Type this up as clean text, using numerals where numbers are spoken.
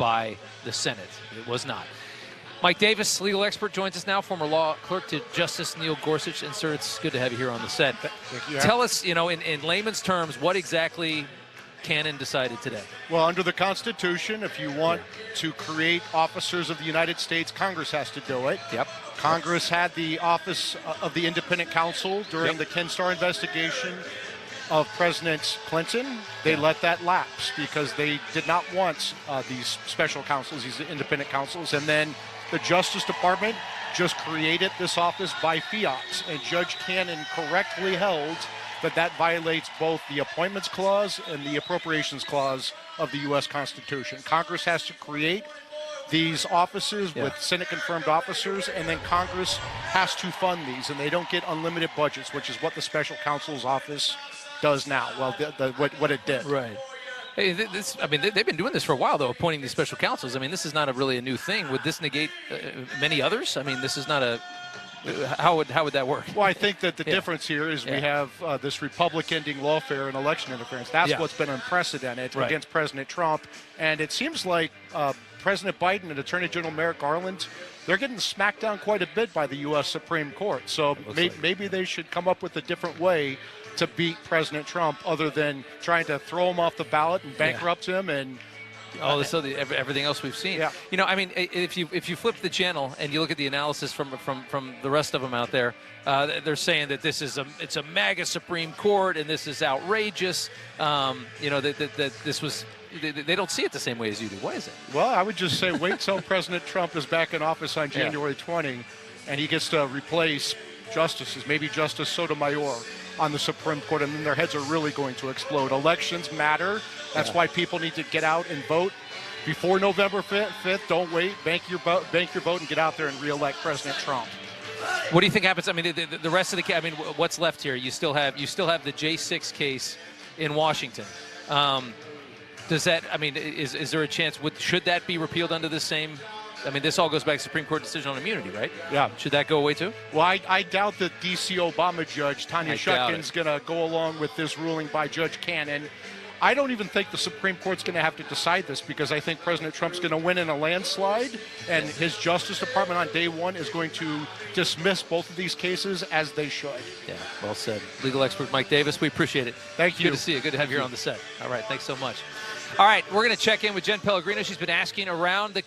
by the Senate. It was not. Mike Davis, legal expert, joins us now, former law clerk to Justice Neil Gorsuch. And, sir, it's good to have you here on the set. Tell us, in layman's terms, what exactly Cannon decided today. Well, under the Constitution, if you want to create officers of the United States, Congress has to do it. Yep. Congress had the office of the independent counsel during the Ken Starr investigation of President Clinton. They let that lapse because they did not want these special counsels, these independent counsels. And then the Justice Department just created this office by fiat. And Judge Cannon correctly held that violates both the Appointments Clause and the Appropriations Clause of the U.S. Constitution. Congress has to create these offices with Senate-confirmed officers, and then Congress has to fund these, and they don't get unlimited budgets, which is what the Special Counsel's Office does now. Well, what it did. Right. Hey, they've been doing this for a while, though, appointing these special counsels. I mean, this is not really a new thing. Would this negate many others? I mean, this is not a... How would that work? Well, I think that the difference here is we have this Republic-ending lawfare and election interference. That's what's been unprecedented against President Trump. And it seems like President Biden and Attorney General Merrick Garland, they're getting smacked down quite a bit by the U.S. Supreme Court. So maybe they should come up with a different way to beat President Trump other than trying to throw him off the ballot and bankrupt him and everything else we've seen. Yeah. I mean, if you flip the channel and you look at the analysis from the rest of them out there, they're saying that it's a MAGA Supreme Court and this is outrageous. That this was. They don't see it the same way as you do. Why is it? Well, I would just say wait till President Trump is back in office on January 20, and he gets to replace justices, maybe Justice Sotomayor on the Supreme Court, and then their heads are really going to explode. Elections matter. That's why people need to get out and vote before November 5th. Don't wait. Bank your vote and get out there and reelect President Trump. What do you think happens? I mean, the rest of the case. I mean, what's left here? You still have the J6 case in Washington. Does that? I mean, is there a chance? Should that be repealed under the same? I mean, this all goes back to Supreme Court decision on immunity, right? Yeah. Should that go away too? Well, I doubt that D.C. Obama judge Tanya Chutkan's going to go along with this ruling by Judge Cannon. I don't even think the Supreme Court's going to have to decide this because I think President Trump's going to win in a landslide, and his Justice Department on day one is going to dismiss both of these cases as they should. Yeah, well said. Legal expert Mike Davis, we appreciate it. Thank you. Good to see you. Good to have you here on the set. All right, thanks so much. All right, we're going to check in with Jen Pellegrino. She's been asking around the